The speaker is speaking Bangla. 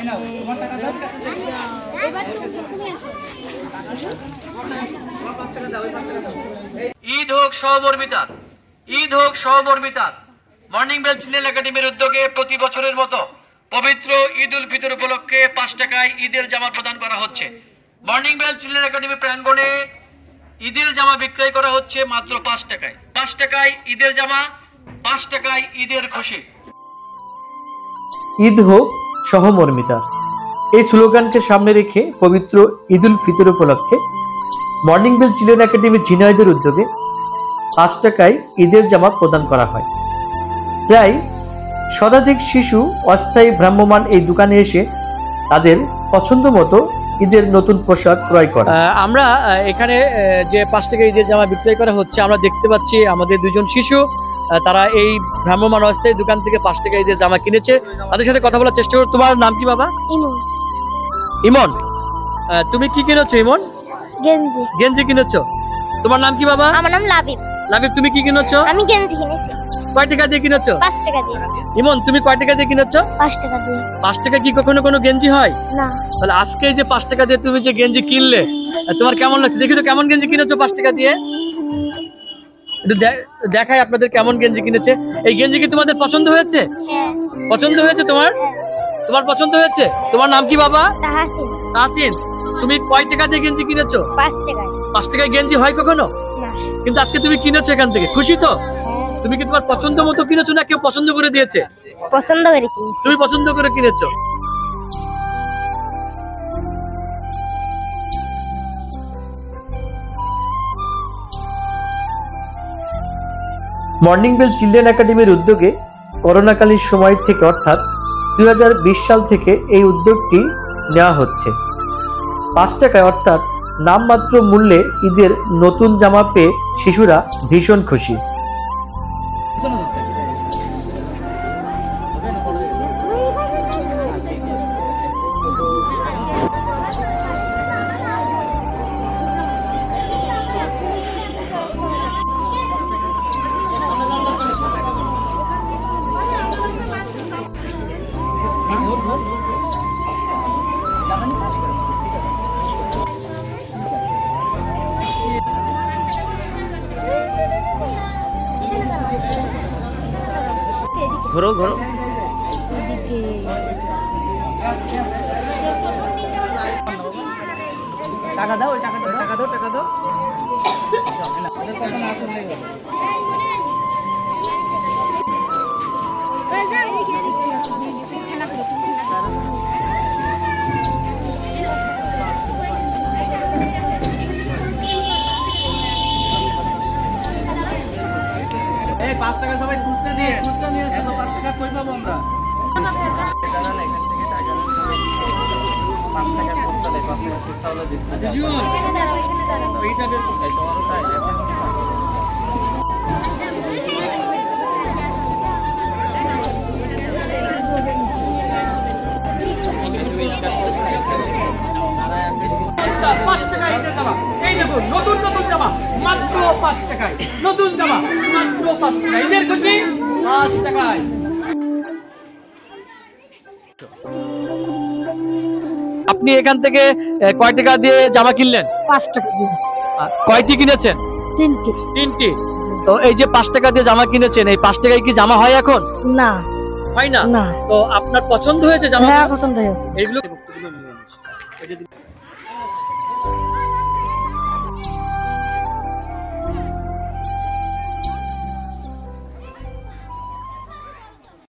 ঈদ হোক সহমর্মিতার, ঈদ হোক সহমর্মিতার। মর্নিং বেল চিলড্রেন একাডেমির উদ্যোগে প্রতি বছরের মতো পবিত্র ঈদ উল ফিতর উপলক্ষে 5 টাকায় ঈদের জামা প্রদান করা হচ্ছে। মর্নিং বেল চিলড্রেন একাডেমি প্রাঙ্গণে ঈদের জামা বিক্রয় করা হচ্ছে মাত্র 5 টাকায়। 5 টাকায় ঈদের জামা, 5 টাকায় ঈদের খুশি। ঈদ হোক সহমর্মিতার, এই স্লোগানকে সামনে রেখে পবিত্র ঈদ উল ফিতর উপলক্ষে মর্নিং বেল চিলড্রেন একাডেমি ঝিনাইদের উদ্যোগে 5 টাকায় ঈদের জামা প্রদান করা হয়। প্রায় শতাধিক শিশু অস্থায়ী ভ্রাম্যমাণ এই দোকানে এসে তাদের পছন্দ মতো ঈদের নতুন পোশাক ক্রয় করে। আমরা এখানে যে 5 টাকা ঈদের জামা বিক্রয় করা হচ্ছে, আমরা দেখতে পাচ্ছি আমাদের দুজন শিশু তারা এই ভ্রাম্যমাণ অস্থায়ী দোকান থেকে 5 টাকা ঈদের জামা কিনেছে। তাদের সাথে কথা বলার চেষ্টা করব। তোমার নাম কি বাবা? ইমন। ইমন, তুমি কি কিনেছো? ইমন গেঞ্জি। গেঞ্জি কিনেছো। তোমার নাম কি বাবা? আমার নাম লাবিব। লাবিব, তুমি কি কিনেছো? আমি গেঞ্জি কিনেছি। কয় টাকা দিয়ে কিনেছো? 5 টাকা দিয়ে। ইমন, তুমি কয় টাকা দিয়ে কিনেছো? 5 টাকা দিয়ে। 5 টাকা কি কখনো কোনো গেঞ্জি হয় না? তাহলে আজকে এই যে 5 টাকা দিয়ে তুমি যে গেঞ্জি কিনলে, তোমার কেমন লাগছে? দেখি তো কেমন গেঞ্জি কিনেছো 5 টাকা দিয়ে। একটু দেখাই আপনাদের কেমন গেঞ্জি কিনেছে। এই গেঞ্জি কি তোমাদের পছন্দ হয়েছে? হ্যাঁ। পছন্দ হয়েছে তোমার? তোমার পছন্দ হয়েছে? তোমার নাম কি বাবা? তাহসিন। তাহসিন, তুমি কয় টাকা দিয়ে গেঞ্জি কিনেছো? 5 টাকায়। 5 টাকায় গেঞ্জি হয় কখনো? না। কিন্তু আজকে তুমি কিনেছো এখান থেকে, খুশি তো? হ্যাঁ। তুমি কি তোমার পছন্দ মতো কিনেছো না কেউ পছন্দ করে দিয়েছে? পছন্দ করে কিনেছি। তুমি পছন্দ করে কিনেছো। মর্নিং বেল চিলড্রেন একাডেমির উদ্যোগে করোনাকালীন সময় থেকে অর্থাৎ 2020 সাল থেকে এই উদ্যোগটি নেওয়া হচ্ছে। 5 টাকায় অর্থাৎ নামমাত্র মূল্যে ঈদের নতুন জামা পেয়ে শিশুরা ভীষণ খুশি। ঘোরো ঘোরো। টাকা দাও, টাকা দাও, টাকা দাও, টাকা দাও। এই 5 টাকা সবাই খুচরা দিয়ে এসে তো 5 টাকা কই পাবো আমরা? 5 টাকা খুচরা দেয়, 5 টাকা খুচরা হলো দিচ্ছি। এইটা বের করতে তোমারও তাই। নতুন নতুন জামা মাত্র 5 টাকায়, নতুন জামা মাত্র 5 টাকায়, ঈদের খুশি 5 টাকায়। আপনি এখান থেকে কয় টাকা দিয়ে জামা কিনলেন? 5 টাকা দিয়ে। কয়টি কিনেছেন? 3টি। 3টি। তো এই যে 5 টাকা দিয়ে জামা কিনেছেন, এই 5 টাকায় কি জামা হয় এখন? না। হয় না? না। তো আপনার পছন্দ হয়েছে জামা? হ্যাঁ, পছন্দ হয়েছে। এইগুলো